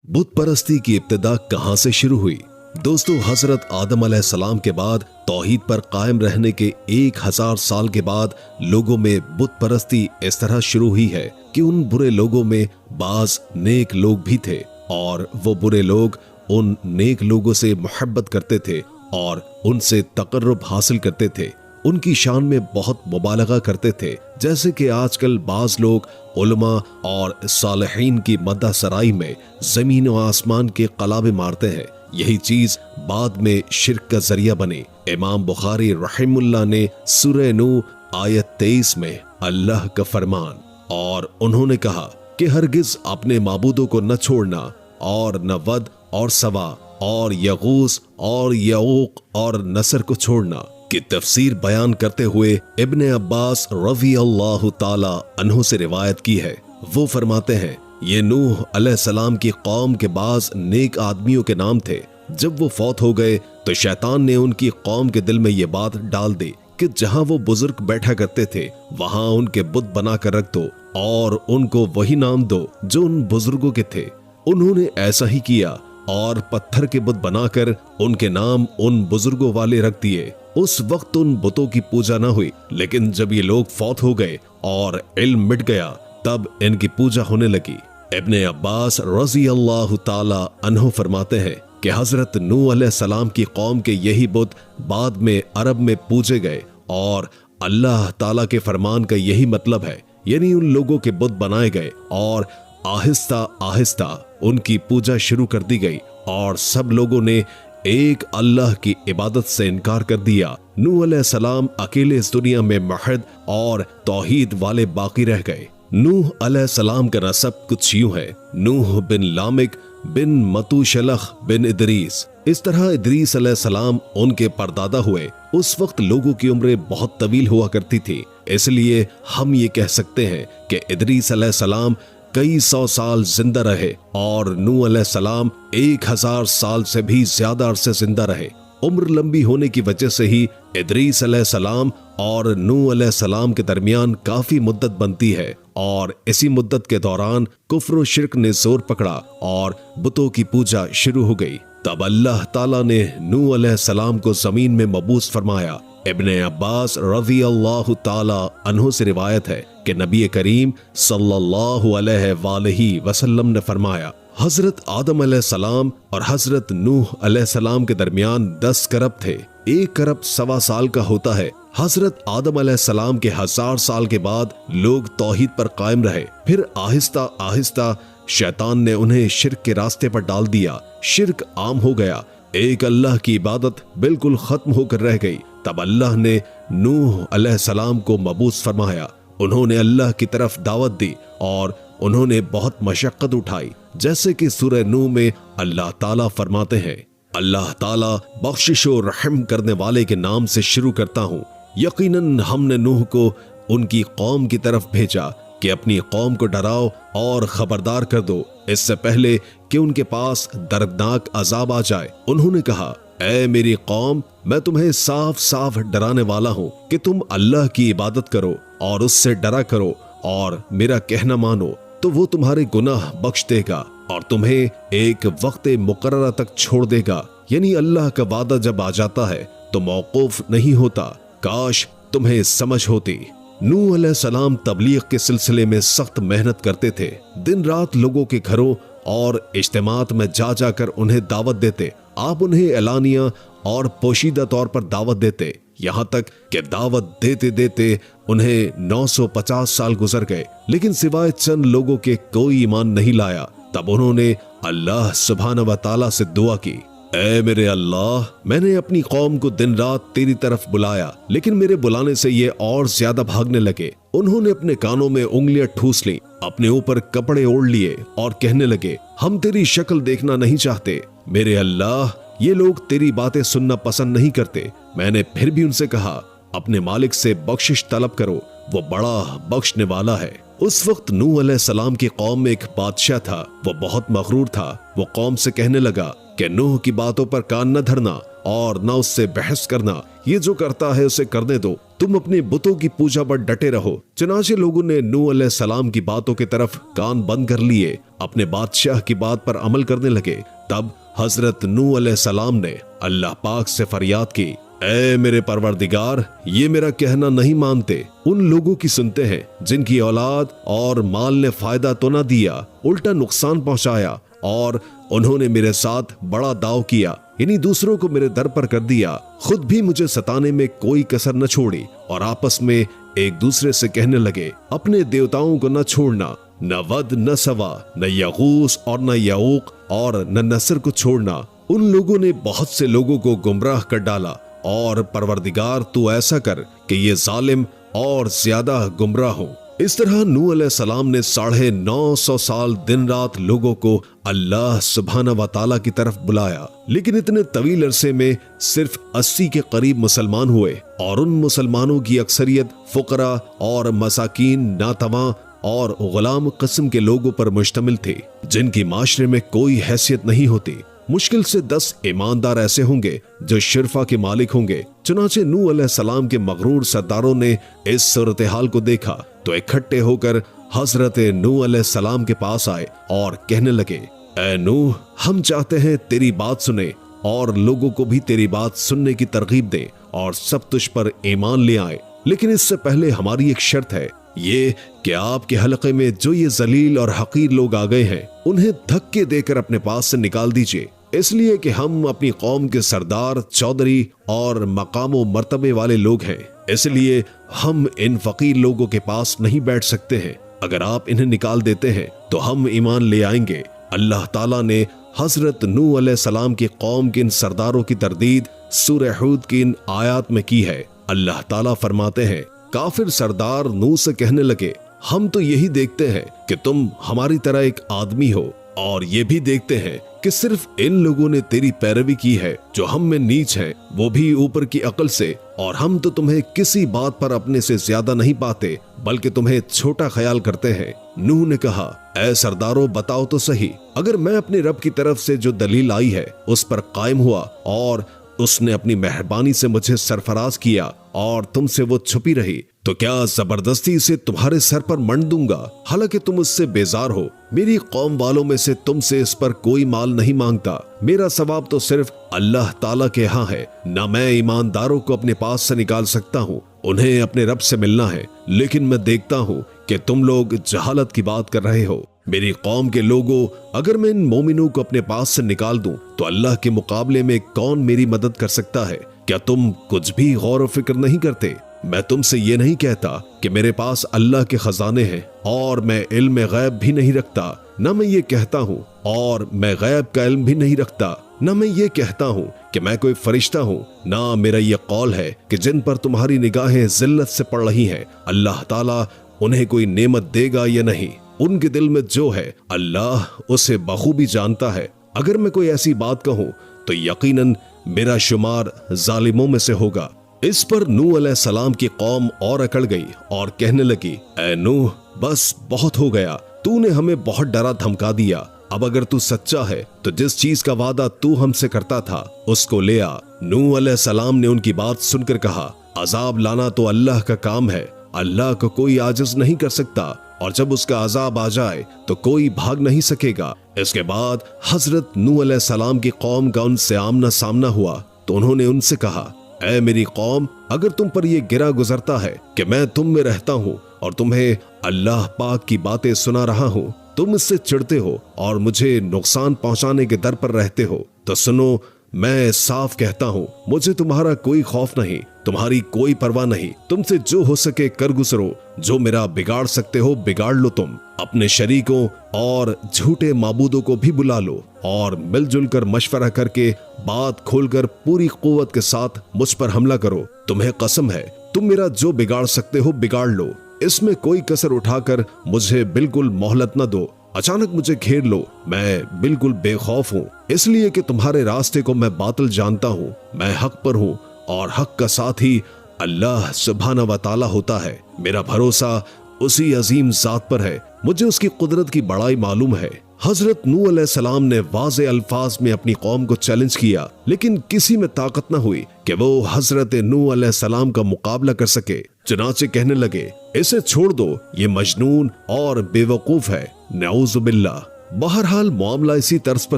बुत परस्ती की इब्तिदा कहां से शुरू हुई? दोस्तों, हजरत आदम अलैहिस्सलाम के बाद तौहीद पर कायम रहने के 1000 साल के बाद लोगों में बुत परस्ती इस तरह शुरू हुई है कि उन बुरे लोगों में बाज नेक लोग भी थे और वो बुरे लोग उन नेक लोगों से मोहब्बत करते थे और उनसे तकर्रुब हासिल करते थे, उनकी शान में बहुत मुबालगा करते थे। जैसे कि आजकल बाज लोग उलमा और सालिहीन की मद्दा सराई में जमीन और आसमान के कलाबे मारते हैं। यही चीज बाद में शिर्क का जरिया बनी। इमाम बुखारी रहमुल्लाह ने सूरह नूह आयत 23 में अल्लाह का फरमान, और उन्होंने कहा कि हरगिज अपने माबूदों को न छोड़ना और न वद और सवा और यगूस और यऊक और नसर को छोड़ना की तफसीर बयान करते हुए इब्ने अब्बास रज़ी अल्लाह ताला अन्हु से रिवायत की है। वो फरमाते हैं, ये नूह अलैहिस्सलाम की कौम के बाज नेक आदमियों के नाम थे। जब वो फौत हो गए तो शैतान ने उनकी कौम के दिल में ये बात डाल दी कि जहां वो बुजुर्ग बैठा करते थे वहां उनके बुत बना कर रख दो और उनको वही नाम दो जो उन बुजुर्गों के थे। उन्होंने ऐसा ही किया और पत्थर के बुत बनाकर उनके नाम उन बुजुर्गों वाले रख दिए। उस वक्त उन बुतों की पूजा न हुई, लेकिन जब ये लोग फौत हो गए और इल्म मिट गया तब इनकी पूजा होने लगी। इब्ने अब्बास रज़ी अल्लाह ताला अन्हु फरमाते हैं कि हजरत नूह अलैहिस्सलाम की कौम के यही बुत बाद में अरब में पूजे गए और अल्लाह ताला के फरमान का यही मतलब है, यानी उन लोगों के बुत बनाए गए और आहिस्ता आहिस्ता उनकी पूजा शुरू कर दी गई और सब लोगों ने एक अल्लाह की इबादत से इनकार कर दिया। नूह अलैहिस्सलाम अकेले इस दुनिया में महद और तौहीद वाले बाकी रह गए। नूह अलैहिस्सलाम का नसब कुछ यूं है, नूह बिन लामिक बिन मतूशलख बिन इदरीस। इस तरह इदरीस अलैहिस्सलाम उनके परदादा हुए। उस वक्त लोगों की उम्रें बहुत तवील हुआ करती थी, इसलिए हम ये कह सकते हैं कि इदरीस अलैहिस्सलाम कई 100 साल जिंदा रहे और नूह अलैहिस्सलाम 1000 साल से भी ज्यादा अरसे जिंदा रहे। उम्र लंबी होने की वजह से ही इदरीस अलैहिस्सलाम और नूह अलैहिस्सलाम के दरमियान काफी मुद्दत बनती है और इसी मुद्दत के दौरान कुफ्र और शिर्क ने जोर पकड़ा और बुतों की पूजा शुरू हो गई। तब अल्लाह ताला ने नूह अलैहिस्सलाम को जमीन में मबूस फरमाया। इब्ने अब्बास रज़ी अल्लाह ताला अन्हु से रिवायत है कि नबी करीम सल्लल्लाहु अलैहि वसल्लम ने फरमाया, हजरत आदम अलैहिस्सलाम और हजरत नूह अलैहिस्सलाम के दरमियान 10 करब थे। 1 करब 1.25 साल का होता है। हजरत आदम अलैहिस्सलाम के 1000 साल के बाद लोग तौहीद पर कायम रहे, फिर आहिस्ता आहिस्ता शैतान ने उन्हें शिर्क के रास्ते पर डाल दिया। शिर्क आम हो गया, एक अल्लाह की इबादत बिल्कुल खत्म होकर रह गई। तब अल्लाह ने नूह अलैहिस्सलाम को मबूस फरमाया। उन्होंने अल्लाह की तरफ दावत दी और उन्होंने बहुत मशक्कत उठाई। जैसे कि सूरह नूह में अल्लाह ताला फरमाते हैं, अल्लाह ताला बख्शिश और रहम करने वाले के नाम से शुरू करता हूँ। यकीनन हमने नूह को उनकी कौम की तरफ भेजा कि अपनी कौम को डराओ और खबरदार कर दो इससे पहले कि उनके पास दर्दनाक अजाब आ जाए। उन्होंने कहा, ऐ मेरी कौम, मैं तुम्हें साफ साफ डराने वाला हूँ कि तुम अल्लाह की इबादत करो और उससे डरा करो और मेरा कहना मानो, तो वो तुम्हारे गुनाह बख्श देगा और तुम्हें एक वक्त मुकर्रर तक छोड़ देगा। यानी अल्लाह का वादा जब आ जाता है तो मौकूफ नहीं होता। काश तुम्हें समझ होती। नूह अलैहिस्सलाम तबलीग के सिलसिले में सख्त मेहनत करते थे। दिन रात लोगों के घरों और इज्तिमात में जा जाकर उन्हें दावत देते। आप उन्हें एलानिया और पोशीदा तौर पर दावत देते, यहाँ तक कि दावत देते देते उन्हें 950 साल गुजर गए, लेकिन सिवाय चंद लोगों के कोई ईमान नहीं लाया। तब उन्होंने अल्लाह सुब्हानहू व तआला से दुआ की, ऐ मेरे अल्लाह, मैंने अपनी कौम को दिन रात तेरी तरफ बुलाया, लेकिन मेरे बुलाने से ये और ज्यादा भागने लगे। उन्होंने अपने कानों में उंगलियां ठूस ली, अपने ऊपर कपड़े ओढ़ लिए और कहने लगे, हम तेरी शक्ल देखना नहीं चाहते। मेरे अल्लाह, ये लोग तेरी बातें सुनना पसंद नहीं करते। मैंने फिर भी उनसे कहा, अपने मालिक से बख्शिश तलब करो, वो बड़ा बख्शने वाला है। उस वक्त नूह अलैहिस्सलाम की कौम में एक बादशाह था। वो बहुत मगरूर था। वो कौम से कहने लगा, کہ नूह की बातों पर कान न धरना और न उससे बहस करना, ये जो करता है उसे करने दो, तुम अपने बुतों की पूजा पर डटे रहो। चनाचे लोगों ने नूह अलैहिस्सलाम की बातों की तरफ कान बंद कर लिए, अपने बादशाह की बात पर अमल करने लगे। तब हजरत नूह अलैहिस्सलाम ने अल्लाह पाक से फरियाद की, ऐ मेरे परवरदिगार, ये मेरा कहना नहीं मानते, उन लोगों की सुनते हैं जिनकी औलाद और माल ने फायदा तो न दिया, उल्टा नुकसान पहुंचाया, और उन्होंने मेरे साथ बड़ा दाव किया, यानी दूसरों को मेरे दर पर कर दिया, खुद भी मुझे सताने में कोई कसर न छोड़ी, और आपस में एक दूसरे से कहने लगे, अपने देवताओं को न छोड़ना, न वद न सवा न यगूस और न यऊक और न नसर को छोड़ना। उन लोगों ने बहुत से लोगों को गुमराह कर डाला, और परवरदिगार तू ऐसा कर कि ये जालिम और ज्यादा गुमराह हो। इस तरह नूह अलैहिस्सलाम ने 950 साल दिन रात लोगों को अल्लाह सुब्हाना व तआला की तरफ बुलाया, लेकिन इतने तवील अरसे में सिर्फ 80 के करीब मुसलमान हुए, और उन मुसलमानों की अक्सरियत फुकरा और मसाकीन, नातवा और गुलाम किस्म के लोगों पर मुश्तमिल थे, जिनकी माशरे में कोई हैसियत नहीं होती। मुश्किल से 10 ईमानदार ऐसे होंगे जो शिरफा के मालिक होंगे। चुनाचे नूह अलैहिस्सलाम के मगरूर सरदारों ने इस सूरत हाल को देखा तो इकट्ठे होकर हजरत नूह अलैहिस्सलाम के पास आए और कहने लगे, ऐ नूह, हम चाहते हैं तेरी बात सुने और लोगों को भी तेरी बात सुनने की तरगीब दें और सब तुझ पर ईमान ले आए, लेकिन इससे पहले हमारी एक शर्त है, ये कि आपके हलके में जो ये जलील और हकीर लोग आ गए हैं उन्हें धक्के देकर अपने पास से निकाल दीजिए, इसलिए कि हम अपनी कौम के सरदार, चौधरी और मकामो मर्तबे वाले लोग हैं, इसलिए हम इन फकीर लोगों के पास नहीं बैठ सकते हैं। अगर आप इन्हें निकाल देते हैं तो हम ईमान ले आएंगे। अल्लाह ताला ने हजरत नूह अलैहिस्सलाम की कौम के इन सरदारों की तरदीद सूरह हूद की इन आयात में की है। अल्लाह ताला फरमाते हैं, काफिर सरदार नूह से कहने लगे, हम तो यही देखते हैं कि तुम हमारी तरह एक आदमी हो, और ये भी देखते हैं कि सिर्फ इन लोगों ने तेरी पैरवी की है जो हम में नीच हैं, वो भी ऊपर की अकल से, और हम तो तुम्हें किसी बात पर अपने से ज्यादा नहीं पाते बल्कि तुम्हें छोटा ख्याल करते हैं। नूह ने कहा, ऐ सरदारों, बताओ तो सही, अगर मैं अपने रब की तरफ से जो दलील आई है उस पर कायम हुआ और उसने अपनी मेहरबानी से मुझे सरफराज किया और तुमसे वो छुपी रही, तो क्या जबरदस्ती से तुम्हारे सर पर मंड दूंगा, हालांकि तुम उससे बेजार हो। मेरी कौम वालों में से तुमसे इस पर कोई माल नहीं मांगता, मेरा सवाब तो सिर्फ अल्लाह ताला के यहाँ है। न मैं ईमानदारों को अपने पास से निकाल सकता हूँ, उन्हें अपने रब से मिलना है, लेकिन मैं देखता हूँ कि तुम लोग जहालत की बात कर रहे हो। मेरी कौम के लोगों, अगर मैं इन मोमिनों को अपने पास से निकाल दूं तो अल्लाह के मुकाबले में कौन मेरी मदद कर सकता है? क्या तुम कुछ भी गौर व फिक्र नहीं करते? मैं तुमसे ये नहीं कहता कि मेरे पास अल्लाह के खजाने हैं और मैं इल्म गैब भी नहीं रखता, न मैं ये कहता हूँ और मैं गैब का इल्म भी नहीं रखता, न मैं ये कहता हूँ कि मैं कोई फरिश्ता हूँ, ना मेरा ये कौल है कि जिन पर तुम्हारी निगाहें जिल्लत से पड़ रही हैं अल्लाह ताला उन्हें कोई नेमत देगा या नहीं। उनके दिल में जो है अल्लाह उसे बखूबी जानता है। अगर मैं कोई ऐसी बात कहूँ तो यकीनन मेरा शुमार जालिमों में से होगा। इस पर नूह अलैहिस्सलाम की कौम और अकड़ गई और कहने लगी, ऐ नूह, बस बहुत हो गया, तूने हमें बहुत डरा धमका दिया। अब अगर तू सच्चा है तो जिस चीज का वादा तू हमसे करता था उसको ले आ। नूह अलैहिस्सलाम ने उनकी बात सुनकर कहा, अजाब लाना तो अल्लाह का काम है, अल्लाह को कोई आजिज नहीं कर सकता, और जब उसका अजाब आ जाए तो कोई भाग नहीं सकेगा। इसके बाद हजरत नूह अलैहिस्सलाम की कौम का उनसे आमना सामना हुआ तो उन्होंने उनसे कहा, ऐ मेरी कौम, अगर तुम पर यह गिरा गुजरता है कि मैं तुम में रहता हूँ और तुम्हें अल्लाह पाक की बातें सुना रहा हूँ, तुम इससे चिढ़ते हो और मुझे नुकसान पहुंचाने के दर पर रहते हो, तो सुनो, मैं साफ कहता हूँ, मुझे तुम्हारा कोई खौफ नहीं, तुम्हारी कोई परवाह नहीं, तुमसे जो हो सके कर गुजरो, जो मेरा बिगाड़ सकते हो बिगाड़ लो। तुम अपने शरीकों और झूठे माबूदों को भी बुला लो और मिलजुल कर मशवरा करके बात खोलकर पूरी कुव्वत के साथ मुझ पर हमला करो। तुम्हें कसम है, तुम मेरा जो बिगाड़ सकते हो बिगाड़ लो, इसमें कोई कसर उठाकर मुझे बिल्कुल मोहलत न दो। अचानक मुझे घेर लो, मैं बिल्कुल बेखौफ हूँ, इसलिए कि तुम्हारे रास्ते को मैं बातिल जानता हूँ। मैं हक पर हूँ और हक का साथ ही अल्लाह सुब्हाना व तआला होता है। मेरा भरोसा उसी अजीम जात पर है, मुझे उसकी कुदरत की बड़ाई मालूम है। हजरत नूह अलैहिस्सलाम ने वाज़े अल्फाज में अपनी कौम को चैलेंज किया, लेकिन किसी में ताकत न हुई कि वो हजरत नूह अलैहिस्सलाम का मुकाबला कर सके। चुनाचे कहने लगे, इसे छोड़ दो, ये मजनून और बेवकूफ है, नऊज़ु बिल्लाह। बहरहाल मामला इसी तर्ज पर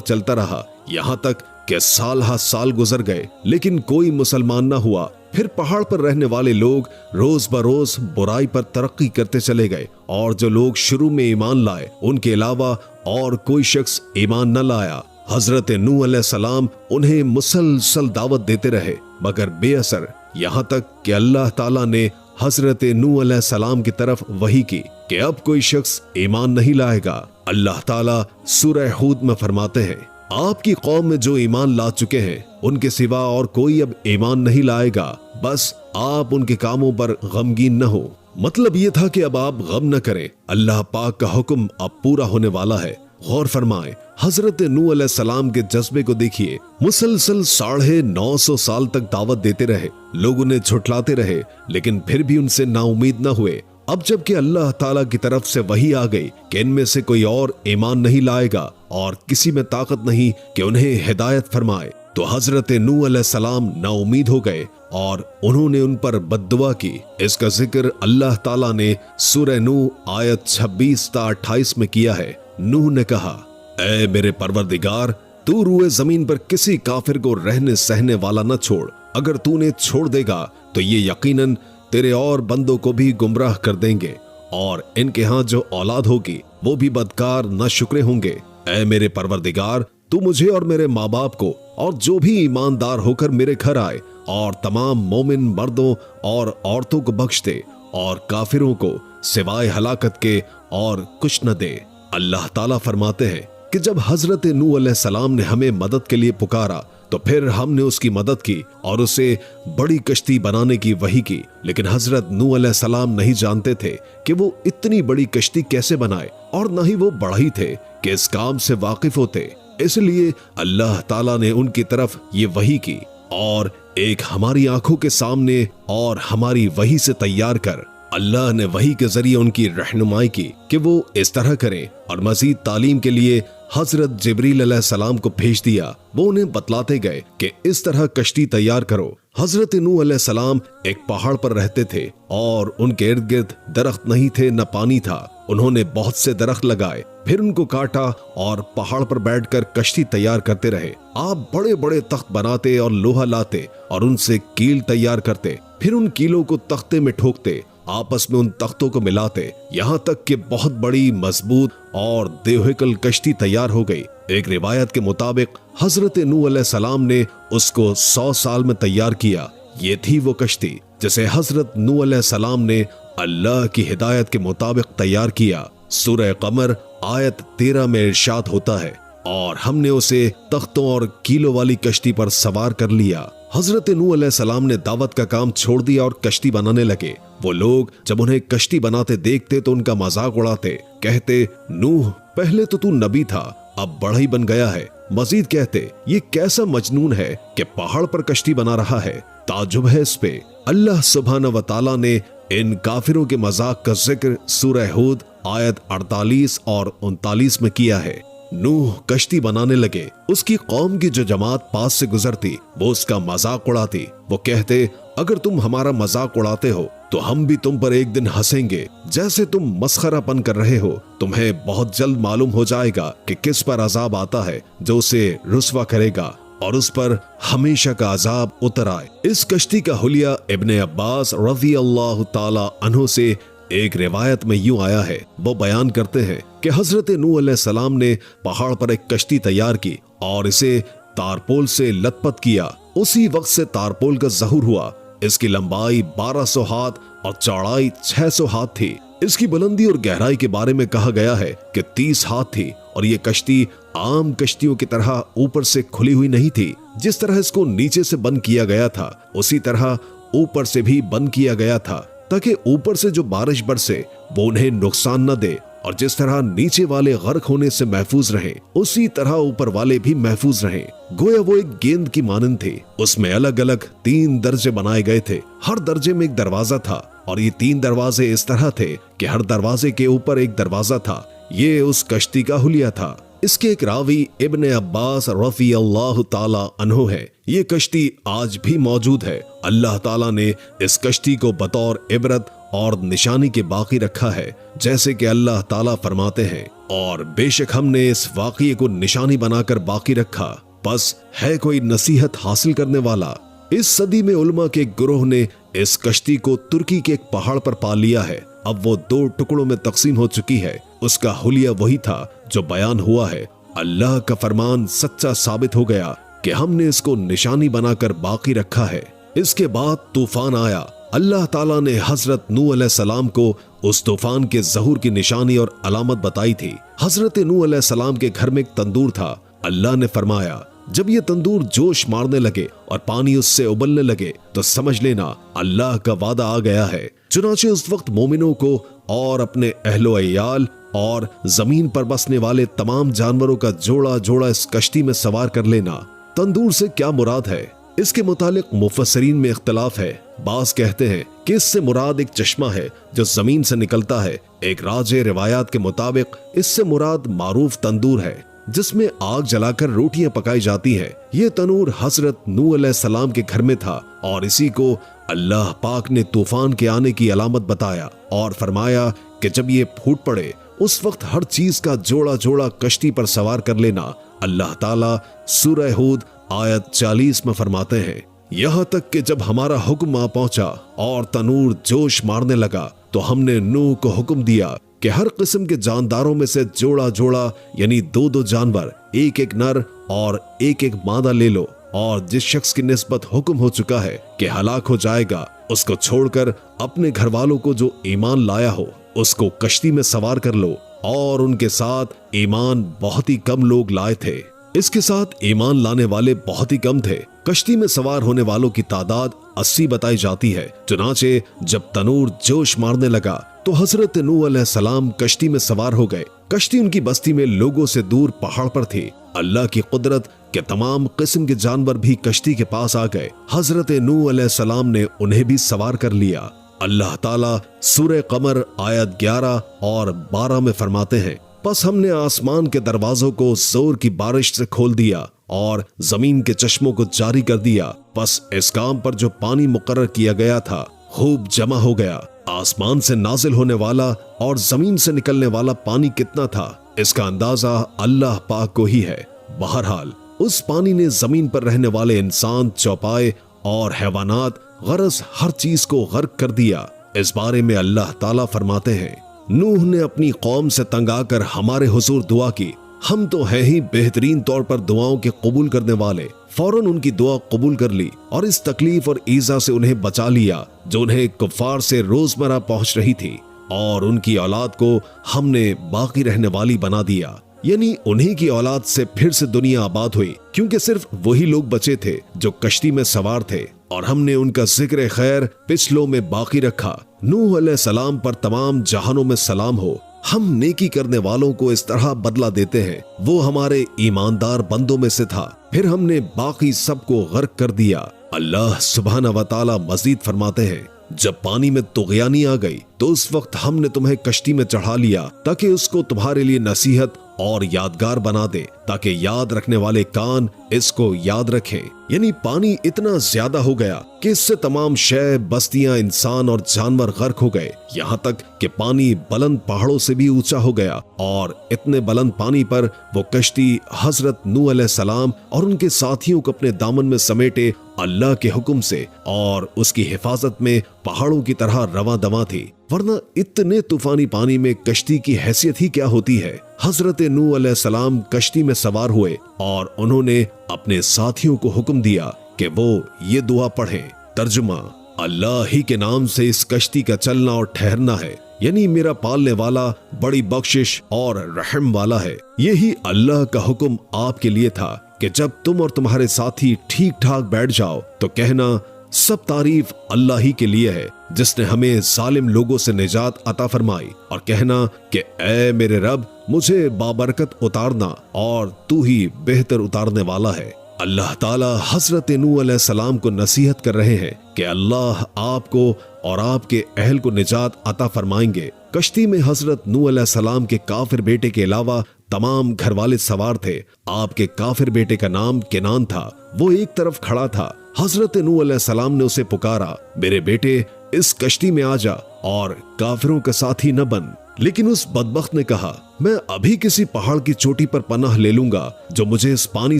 चलता रहा, यहाँ तक कि साल हा साल गुजर गए, लेकिन कोई मुसलमान न हुआ। फिर पहाड़ पर रहने वाले लोग रोज बरोज बुराई पर तरक्की करते चले गए, और जो लोग शुरू में ईमान लाए उनके अलावा और कोई शख्स ईमान न लाया। हजरत नूह अलैहिस्सलाम उन्हें मुसलसल दावत देते रहे, मगर बेअसर, यहाँ तक कि अल्लाह ताला ने हजरत नूह अलैहिस्सलाम की तरफ वही की कि अब कोई शख्स ईमान नहीं लाएगा। अल्लाह ताला सूरह हूद में फरमाते हैं, आपकी कौम में जो ईमान ला चुके हैं उनके सिवा और कोई अब ईमान नहीं लाएगा, बस आप उनके कामों पर गमगीन न हो। मतलब ये था कि अब आप गम न करें, अल्लाह पाक का हुक्म अब पूरा होने वाला है। गौर फरमाएं, हजरत नूह अलैहिस्सलाम के जज्बे को देखिए। मुसलसल 950 साल तक दावत देते रहे, लोग उन्हें झुठलाते रहे, लेकिन फिर भी उनसे नाउमीद न हुए। अब जबकि अल्लाह ताला की तरफ से वही आ गई कि इनमें से कोई और ईमान नहीं लाएगा और किसी में ताकत नहीं कि उन्हें हिदायत फरमाए, तो हजरत नूह अलैहिस्सलाम नाउमीद हो गए और उन्होंने उन पर बद्दुआ की। इसका जिक्र अल्लाह ताला ने सूरह नूह आयत 26 ता 28 में किया है। नूह ने कहा, ऐ मेरे परवरदिगार, तू रूए जमीन पर किसी काफिर को रहने सहने वाला न छोड़। अगर तूने छोड़ देगा तो ये यकीनन तेरे और बंदों को भी गुमराह कर देंगे, और इनके यहाँ जो औलाद होगी वो भी बदकार न शुक्रे होंगे। ऐ मेरे परवरदिगार, तू मुझे और मेरे माँ बाप को और जो भी ईमानदार होकर मेरे घर आए और तमाम मोमिन मर्दों और औरतों को बख्श दे, और काफिरों को सिवाय हलाकत के और कुछ न दे। अल्लाह ताला फरमाते हैं कि जब हजरत नूह अलैहिस्सलाम ने हमें मदद के लिए पुकारा तो फिर हमने उसकी मदद की और उसे बड़ी कश्ती बनाने की वही की, लेकिन हजरत नूह अलैहिस्सलाम नहीं जानते थे कि वो इतनी बड़ी कश्ती कैसे बनाए, और न ही वो बढ़ई थे कि इस काम से वाकिफ होते। इसलिए अल्लाह ताला ने उनकी तरफ ये वही की और एक हमारी आंखों के सामने और हमारी वही से तैयार कर अल्लाह ने वही के जरिए उनकी रहनुमाई की कि वो इस तरह करें, और मजीद तालीम के लिए हजरत जिब्रील अलैहिस्सलाम को भेज दिया। वो उन्हें बतलाते गए कि इस तरह कश्ती तैयार करो। हजरत नूह अलैहिस्सलाम एक पहाड़ पर रहते थे और उनके इर्द गिर्द दरख्त नहीं थे, न पानी था। उन्होंने बहुत से दरख्त लगाए, फिर उनको काटा और पहाड़ पर बैठकर कश्ती तैयार करते रहे। आप बड़े बड़े तख्त बनाते और लोहा लाते और उनसे कील तैयार करते, फिर उन कीलों को तख्ते में ठोकते, आपस में उन तख्तों को मिलाते, यहाँ तक कि बहुत बड़ी मजबूत और देवहिकल कश्ती तैयार हो गई। एक रिवायत के मुताबिक हजरत नूह अलैहिस्सलाम ने उसको 100 साल में तैयार किया। ये थी वो कश्ती जिसे हजरत नूह अलैहिस्सलाम ने अल्लाह की हिदायत के मुताबिक तैयार किया। सूरह कमर आयत 13 में इरशाद होता है, और हमने उसे तख्तों और कीलों वाली कश्ती पर सवार कर लिया। हजरत नूह अलैहिस्सलाम ने दावत का काम छोड़ दिया और कश्ती बनाने लगे। वो लोग जब उन्हें कश्ती बनाते देखते तो उनका मजाक उड़ाते, कहते, नूह, पहले तो तू नबी था, अब बढ़ई बन गया है। मजीद कहते, ये कैसा मजनून है कि पहाड़ पर कश्ती बना रहा है। ताजुब है इस पे। अल्लाह सुब्हानहू व तआला ने इन काफिरों के मजाक का जिक्र सूरह हूद आयत 48 और 39 में किया है। नूह कश्ती बनाने लगे। उसकी कौम की जो जमात पास से गुजरती वो उसका मजाक उड़ाती। वो कहते, अगर तुम हमारा मजाक उड़ाते हो तो हम भी तुम पर एक दिन हंसेंगे। जैसे तुम मस्खरापन कर रहे हो, तुम्हें बहुत जल्द मालूम हो जाएगा कि किस पर अजाब आता है जो उसे रुस्वा करेगा और उस पर हमेशा का अजाब उतर आए। इस कश्ती का हुलिया इब्ने अब्बास रज़ी अल्लाह ताला अन्हु से एक रिवायत में यूं आया है। वो बयान करते हैं कि हजरत नूह अलैहिस्सलाम ने पहाड़ पर एक कश्ती तैयार की और इसे तारपोल से लतपत किया। उसी वक्त से तारपोल का ज़हूर हुआ। इसकी लंबाई 1200 हाथ और चौड़ाई 600 हाथ थी। इसकी बुलंदी और गहराई के बारे में कहा गया है कि 30 हाथ थी, और ये कश्ती आम कश्तियों की तरह ऊपर से खुली हुई नहीं थी। जिस तरह इसको नीचे से बंद किया गया था उसी तरह ऊपर से भी बंद किया गया था, ताकि ऊपर से जो बारिश बरसे वो उन्हें नुकसान न दे, और जिस तरह नीचे वाले गर्क होने से महफूज रहे उसी तरह ऊपर वाले भी महफूज रहे। गोया वो एक गेंद की मानंद थी। उसमें अलग अलग 3 दर्जे बनाए गए थे। हर दर्जे में एक दरवाजा था, और ये 3 दरवाजे इस तरह थे कि हर दरवाजे के ऊपर एक दरवाजा था। ये उस कश्ती का हुलिया था। اس کے ایک راوی ابن عباس رضی اللہ تعالی عنہ ہے۔ یہ کشتی آج بھی موجود ہے۔ اللہ تعالیٰ نے اس کشتی کو بطور عبرت اور نشانی کے باقی رکھا ہے، جیسے کہ اللہ تعالیٰ فرماتے ہیں، اور بے شک ہم نے اس واقعے کو نشانی بنا کر باقی رکھا، بس ہے کوئی نصیحت حاصل کرنے والا۔ اس صدی میں علماء کے گروہ نے اس کشتی کو ترکی کے ایک پہاڑ پر پا لیا ہے۔ اب وہ 2 ٹکڑوں میں تقسیم ہو چکی ہے۔ اس کا حلیہ وہی تھا جو بیان ہوا ہے۔ اللہ کا فرمان سچا ثابت ہو گیا کہ ہم نے اس کو نشانی بنا کر باقی رکھا ہے۔ اس کے بعد طوفان آیا۔ اللہ تعالیٰ نے حضرت نوح علیہ السلام کو اس طوفان کے ظہور کی نشانی اور علامت بتائی تھی۔ حضرت نوح علیہ السلام کے گھر میں ایک تندور تھا۔ اللہ نے فرمایا، جب یہ تندور جوش مارنے لگے اور پانی اس سے ابلنے لگے تو سمجھ لینا اللہ کا وعدہ آ گیا ہے۔ چنانچہ اس وقت مومنوں کو اور اپنے اہل و عیال اور زمین پر بسنے والے تمام جانوروں کا جوڑا جوڑا اس کشتی میں سوار کر لینا۔ تندور سے کیا مراد ہے؟ اس کے متعلق مفسرین میں اختلاف ہے۔ بعض کہتے ہیں کہ اس سے مراد ایک چشمہ ہے جو زمین سے نکلتا ہے۔ ایک راجع روایات کے مطابق اس سے مراد معروف تندور ہے جس میں آگ جلا کر روٹیاں پکائی جاتی ہیں۔ یہ تنور حضرت نوح علیہ السلام کے گھر میں تھا اور اسی کو اللہ پاک نے طوفان کے آنے کی علامت بتایا اور فرمایا کہ جب یہ پھوٹ پڑے اس وقت ہر چیز کا جوڑا جوڑا کشتی پر سوار کر لینا۔ اللہ تعالیٰ سورہ ہود آیت 40 میں فرماتے ہیں، یہاں تک کہ جب ہمارا حکم آ پہنچا اور تنور جوش مارنے لگا تو ہم نے نوح کو حکم دیا کہ ہر قسم کے جانداروں میں سے جوڑا جوڑا یعنی 2 جانور، ایک نر اور ایک مادہ لے لو، اور جس شخص کی نسبت حکم ہو چکا ہے کہ ہلاک ہو جائے گا اس کو چھوڑ کر اپنے گھر والوں کو جو ایمان لایا ہو اس کو کشتی میں سوار کر لو۔ اور ان کے ساتھ ایمان بہت ہی کم لوگ لائے تھے۔ اس کے ساتھ ایمان لانے والے بہت ہی کم تھے۔ کشتی میں سوار ہونے والوں کی تعداد 80 بتائی جاتی ہے۔ چنانچہ جب تنور جوش مارنے لگا تو حضرت نوح علیہ السلام کشتی میں سوار ہو گئے۔ کشتی ان کی بستی میں لوگوں سے دور پہاڑ پر تھی۔ اللہ کی قدرت کہ تمام قسم کے جانور بھی کشتی کے پاس آ گئے۔ حضرت نوح علیہ السلام نے انہیں بھی سوار کر لیا۔ اللہ تعالیٰ سورہ قمر آیت 11 اور 12 میں فرماتے ہیں، پس ہم نے آسمان کے دروازوں کو زور کی بارش سے کھول دیا اور زمین کے چشموں کو جاری کر دیا، پس اس کام پر جو پانی مقرر کیا گیا تھا خوب جمع ہو گیا۔ آسمان سے نازل ہونے والا اور زمین سے نکلنے والا پانی کتنا تھا اس کا اندازہ اللہ پاک کو ہی ہے۔ بہرحال اس پانی نے زمین پر رہنے والے انسان، چوپائے اور حیوانات، غرض ہر چیز کو غرق کر دیا۔ اس بارے میں اللہ تعالیٰ فرماتے ہیں، نوح نے اپنی قوم سے تنگ آ کر ہمارے حضور دعا کی، ہم تو ہیں ہی بہترین طور پر دعاؤں کے قبول کرنے والے۔ فوراً ان کی دعا قبول کر لی اور اس تکلیف اور ایذا سے انہیں بچا لیا جو انہیں کفار سے روزمرہ پہنچ رہی تھی، اور ان کی اولاد کو ہم نے باقی رہنے والی بنا دیا، یعنی انہی کی اولاد سے پھر سے دنیا آباد ہوئی، کیونکہ صرف وہی لوگ بچے تھے جو کشتی میں سوار تھے، اور ہم نے ان کا ذکر خیر پچھلوں میں باقی رکھا۔ نوح علیہ السلام پر تمام جہانوں میں سلام ہو۔ ہم نیکی کرنے والوں کو اس طرح بدلہ دیتے ہیں، وہ ہمارے ایماندار بندوں میں سے تھا، پھر ہم نے باقی سب کو غرق کر دیا۔ اللہ سبحانہ و تعالی مزید فرماتے ہیں، جب پانی میں طغیانی آ گئی تو اس وقت ہم نے تمہیں کشتی میں چڑھا لیا تاکہ اس کو تمہارے لیے نصیحت اور یادگار بنا دے، تاکہ یاد رکھنے والے کان اس کو یاد رکھیں۔ یعنی پانی اتنا زیادہ ہو گیا کہ اس سے تمام شے، بستیاں، انسان اور جانور غرق ہو گئے، یہاں تک کہ پانی بلند پہاڑوں سے بھی اونچا ہو گیا، اور اتنے بلند پانی پر وہ کشتی حضرت نوح علیہ السلام اور ان کے ساتھیوں کو اپنے دامن میں سمیٹے اللہ کے حکم سے اور اس کی حفاظت میں پہاڑوں کی طرح رواں دواں تھی، ورنہ اتنے طوفانی پانی میں کشتی کی حیثیت ہی کیا ہوتی ہے۔ حضرت نوح علیہ السلام کشتی میں سوار ہوئے اور انہوں نے اپنے ساتھیوں کو حکم دیا کہ وہ یہ دعا پڑھیں۔ ترجمہ: اللہ ہی کے نام سے اس کشتی کا چلنا اور ٹھہرنا ہے، یعنی میرا پالنے والا بڑی بخشش اور رحم والا ہے۔ یہی اللہ کا حکم آپ کے لیے تھا کہ جب تم اور تمہارے ساتھی ٹھیک ٹھاک بیٹھ جاؤ تو کہنا سب تعریف اللہ ہی کے لیے ہے جس نے ہمیں ظالم لوگوں سے نجات عطا فرمائی، اور کہنا کہ اے میرے رب مجھے بابرکت اتارنا اور تو ہی بہتر اتارنے والا ہے۔ اللہ تعالیٰ حضرت نوح علیہ السلام کو نصیحت کر رہے ہیں کہ اللہ آپ کو اور آپ کے اہل کو نجات عطا فرمائیں گے۔ کشتی میں حضرت نوح علیہ السلام کے کافر بیٹے کے علاوہ तमाम घर वाले सवार थे। आपके काफिर बेटे का नाम केनान था। वो एक तरफ खड़ा था। हजरत नूह अलैहिस्सलाम ने उसे पुकारा, मेरे बेटे इस कश्ती में आ जा और काफिरों का साथी न बन। लेकिन उस बदबख्त ने कहा, मैं अभी किसी पहाड़ की चोटी पर पनाह ले लूंगा जो मुझे इस पानी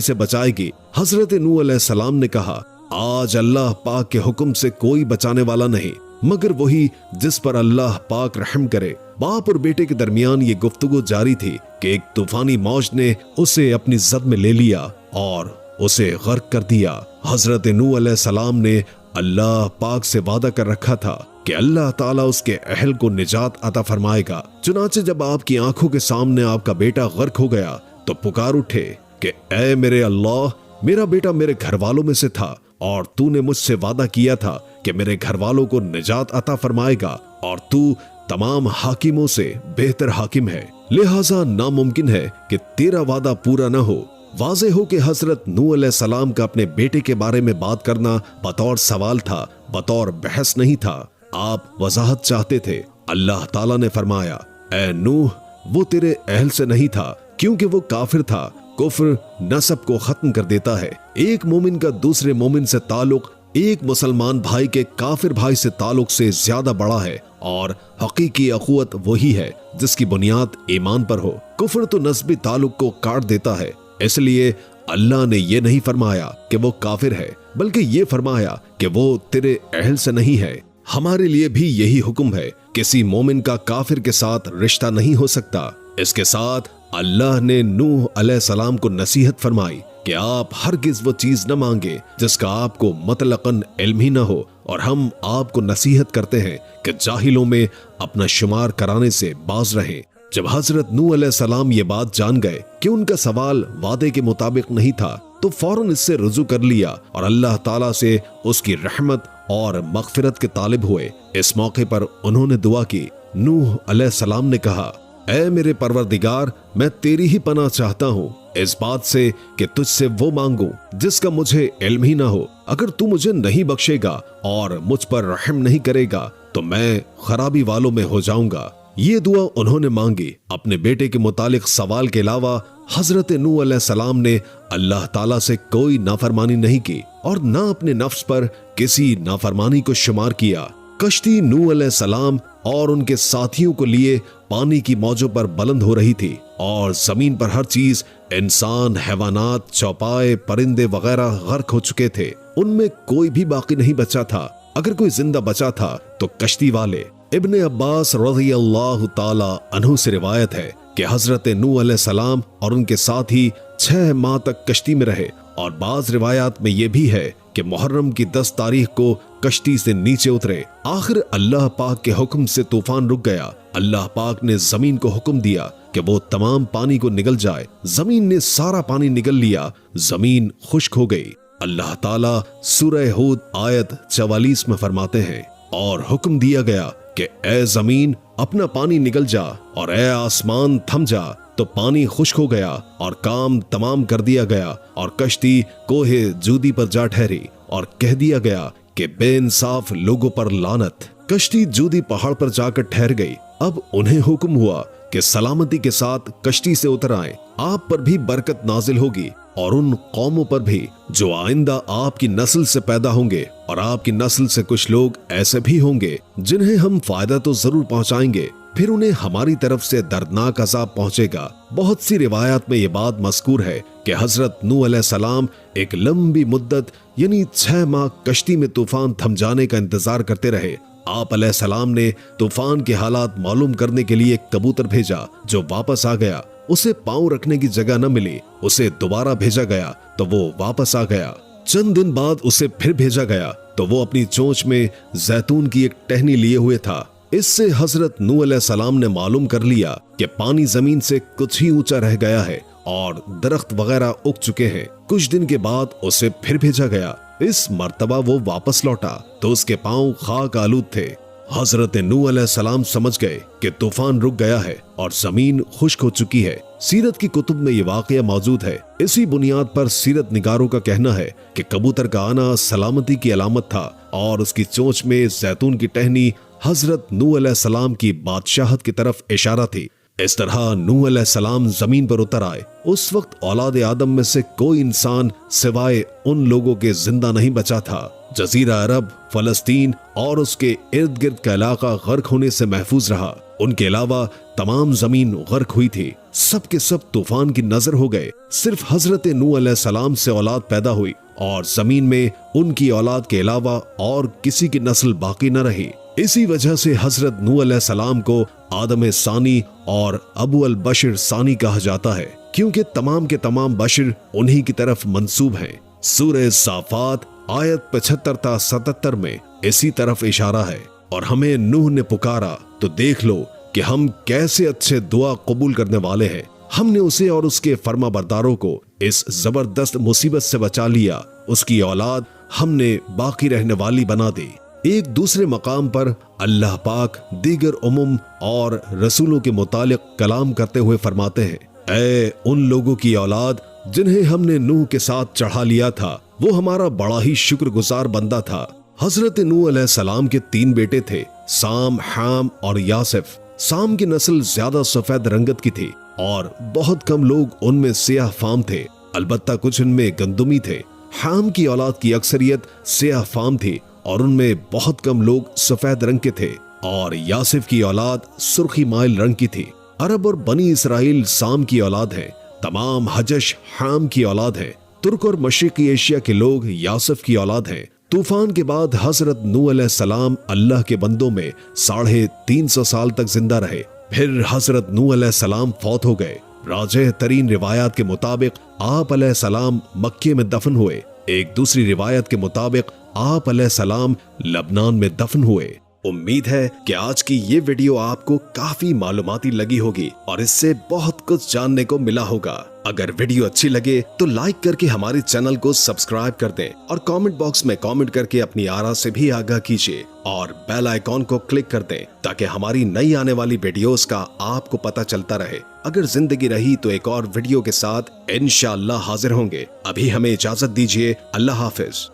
से बचाएगी। हजरत नूह अलैहिस्सलाम ने कहा, आज अल्लाह पाक के हुक्म से कोई बचाने वाला नहीं मगर वही जिस पर अल्लाह पाक रहम करे। बाप और बेटे के दरमियान ये गुफ्तगू जारी थी कि एक तूफानी मौज ने उसे अपनी जद में ले लिया और उसे गर्क कर दिया। हजरत नूह अलैहिस्सलाम ने अल्लाह पाक से वादा कर रखा था कि अल्लाह ताला उसके अहल को निजात अता फरमाएगा। चुनाचे जब आपकी आंखों के सामने आपका बेटा गर्क हो गया तो पुकार उठे कि ऐ मेरे अल्लाह, मेरा बेटा मेरे घर वालों में से था और तूने मुझसे वादा किया था कि मेरे घर वालों को निजात अता फरमाएगा और तू तमाम हाकिमों से बेहतर हाकिम है, लिहाजा नामुमकिन है कि तेरा वादा पूरा न हो। वाज़ेह हो कि हजरत नूह अलैहिस्सलाम का अपने बेटे के बारे में बात करना बतौर सवाल था, बतौर बहस नहीं था। आप वजाहत चाहते थे। अल्लाह ताला ने फरमाया, ऐ नूह, वो तेरे अहल से नहीं था क्योंकि वो काफिर था। कुफ्र नसब को खत्म कर देता है। एक मोमिन का दूसरे मोमिन से ताल्लुक एक मुसलमान भाई के काफिर भाई से ताल्लुक से ज्यादा बड़ा है और हकीकी अखुवत वही है जिसकी बुनियाद ईमान पर हो। कुफ्र तो नस्बी ताल्लुक को काट देता है। इसलिए अल्लाह ने ये नहीं फरमाया कि वो काफिर है, बल्कि ये फरमाया कि वो तेरे अहल से नहीं है। हमारे लिए भी यही हुक्म है, किसी मोमिन का काफिर के साथ रिश्ता नहीं हो सकता। इसके साथ अल्लाह ने नूह अलैहिस्सलाम को नसीहत फरमाई कि आप हरगिज वो चीज न मांगे जिसका आपको मतलकन इल्म ही न हो, और हम आपको नसीहत करते हैं कि जाहिलों में अपना शुमार कराने से बाज रहें। जब हजरत नूह अलैहिस्सलाम ये बात जान गए कि उनका सवाल वादे के मुताबिक नहीं था तो फौरन इससे रुजू कर लिया और अल्लाह ताला से उसकी रहमत और मगफिरत के तालिब हुए। इस मौके पर उन्होंने दुआ की। नूह अलैहिस्सलाम ने कहा, ऐ मेरे परवरदिगार, मैं तेरी ही पनाह चाहता हूँ इस बात से कि तुझसे वो मांगू जिसका मुझे इल्म ही ना हो। अगर तू मुझे नहीं बख्शेगा और मुझ पर रहम नहीं करेगा तो मैं खराबी वालों में हो जाऊंगा। ये दुआ उन्होंने मांगी। अपने बेटे के मुतालिक सवाल के अलावा हजरत नूह अलैहिस्सलाम ने अल्लाह ताला से कोई नाफरमानी नहीं की और ना अपने नफ्स पर किसी नाफरमानी को शुमार किया। कश्ती नूह अलैहिस्सलाम और उनके साथियों को लिए पानी की मौजों पर बुलंद हो रही थी और जमीन पर हर चीज, इंसान, हैवानात, चौपाए, परिंदे वगैरह गर्क हो चुके थे। उनमें कोई भी बाकी नहीं बचा था। अगर कोई जिंदा बचा था तो कश्ती वाले। इब्ने अब्बास रज़ियल्लाहु ताला अन्हु से रिवायत है कि हजरत नूह अलैहिस्सलाम और उनके साथी 6 माह तक कश्ती में रहे और बाज रिवायात में यह भी है कि मुहर्रम की 10 तारीख को कश्ती से नीचे उतरे। आखिर अल्लाह पाक के हुक्म से तूफान रुक गया। अल्लाह पाक ने जमीन को हुक्म दिया कि वो तमाम पानी को निगल जाए। जमीन ने सारा पानी निगल लिया। जमीन खुश्क हो गई। अल्लाह ताला सूरह हूद आयत 44 में फरमाते हैं, और हुक्म दिया गया कि ए जमीन अपना पानी निगल जा और ए आसमान थम जा। तो पानी खुश्क हो गया और काम तमाम कर दिया गया और कश्ती कोहे जूदी पर जा ठहरी और कह दिया गया कि बेइंसाफ लोगों पर लानत। कश्ती जूदी पहाड़ पर जाकर ठहर गई। अब उन्हें हुक्म हुआ कि सलामती के साथ कश्ती से उतर आए। आप पर भी बरकत नाजिल होगी और उन कौमों पर भी जो आइंदा आपकी नस्ल से पैदा होंगे, और आपकी नस्ल से कुछ लोग ऐसे भी होंगे जिन्हें हम फायदा तो जरूर पहुंचाएंगे, फिर उन्हें हमारी तरफ से दर्दनाक अज़ाब पहुंचेगा। बहुत सी रिवायत में ये बात मज़कूर है कि हजरत नूह अलैहिस्सलाम एक लंबी मुद्दत यानी 6 माह कश्ती में तूफान थम जाने का इंतजार करते रहे। आप अलैहिस्सलाम ने तूफान के हालात मालूम करने के लिए एक कबूतर भेजा जो वापस आ गया। उसे पांव रखने की जगह न मिली। उसे दोबारा भेजा गया तो वो वापस आ गया। चंद दिन बाद उसे फिर भेजा गया तो वो अपनी चोंच में जैतून की एक टहनी लिए हुए था। इससे हजरत नूह अलैहिस्सलाम ने मालूम कर लिया कि पानी जमीन से कुछ ही ऊंचा रह गया है और दरख्त वगैरह उग चुके हैं। कुछ दिन के बाद उसे फिर भेजा गया। इस मर्तबा वो वापस लौटा तो उसके पांव खाक आलूद थे। हजरत नूह अलैहिस्सलाम समझ गए कि तूफान रुक गया है और जमीन खुश्क हो चुकी है। सीरत की कुतुब में ये वाकया मौजूद है। इसी बुनियाद पर सीरत निगारों का कहना है कि कबूतर का आना सलामती की अलामत था और उसकी चोंच में जैतून की टहनी हजरत नूह अलैहिस्सलाम की बादशाहत की तरफ इशारा थी। इस तरह नूह अलैहिस्सलाम जमीन पर उतर आए। उस वक्त औलाद आदम में से कोई इंसान सिवाय उन लोगों के जिंदा नहीं बचा था। जजीरा अरब, फलस्तीन और उसके इर्द गिर्द का इलाका गर्क होने से महफूज रहा। उनके अलावा तमाम जमीन गर्क हुई थी। सब के सब तूफान की नजर हो गए। सिर्फ हजरत नूह अलैहिस्सलाम से औलाद पैदा हुई और जमीन में उनकी औलाद के अलावा और किसी की नस्ल बाकी न रही। इसी वजह से हजरत नूह अलैहिस्सलाम को आदम सानी और अबू अल बशर सानी कहा जाता है, क्योंकि तमाम के तमाम बशर उन्हीं की तरफ मंसूब हैं। सूरह साफात आयत 75 ता 77 में इसी तरफ इशारा है। और हमें नूह ने पुकारा तो देख लो कि हम कैसे अच्छे दुआ कबूल करने वाले हैं। हमने उसे और उसके फर्मा बरदारों को इस जबरदस्त मुसीबत से बचा लिया। उसकी औलाद हमने बाकी रहने वाली बना दी। एक दूसरे मकाम पर अल्लाह पाक दीगर उम्म और रसूलों के मुतालिक कलाम करते हुए फरमाते हैं, ऐ उन लोगों की औलाद जिन्हें हमने नूह के साथ चढ़ा लिया था, वो हमारा बड़ा ही शुक्रगुजार बंदा था। हजरत नूह अलैहिस्सलाम के 3 बेटे थे, साम, हाम और यासिफ। साम की नस्ल ज्यादा सफेद रंगत की थी और बहुत कम लोग उनमें सियाह फाम थे, अलबत्ता कुछ इनमें गंदुमी थे। हाम की औलाद की अक्सरियत सियाह फाम थी और उनमें बहुत कम लोग सफेद रंग के थे, और यासिफ की औलाद सुर्खी माइल रंग की थी। अरब और बनी इसराइल साम की औलाद हैं। तमाम हजश हाम की औलाद हैं। तुर्क और मशरिकी एशिया के लोग यासिफ की औलाद हैं। तूफान के बाद हजरत नूह अलैहिस्सलाम अल्लाह के बंदों में 350 साल तक जिंदा रहे। फिर हजरत नूह अलैहिस्सलाम फौत हो गए। राजेह तरीन रिवायात के मुताबिक आप अलैहिस्सलाम मक्के में दफन हुए। एक दूसरी रिवायत के मुताबिक आप अलैहिस्सलाम लबनान में दफन हुए। उम्मीद है कि आज की ये वीडियो आपको काफी मालूमाती लगी होगी और इससे बहुत कुछ जानने को मिला होगा। अगर वीडियो अच्छी लगे तो लाइक करके हमारे चैनल को सब्सक्राइब कर दें और कमेंट बॉक्स में कमेंट करके अपनी आरा से भी आगाह कीजिए और बेल आइकॉन को क्लिक कर दें ताकि हमारी नई आने वाली वीडियोस का आपको पता चलता रहे। अगर जिंदगी रही तो एक और वीडियो के साथ इंशाअल्लाह हाजिर होंगे। अभी हमें इजाजत दीजिए। अल्लाह हाफिज।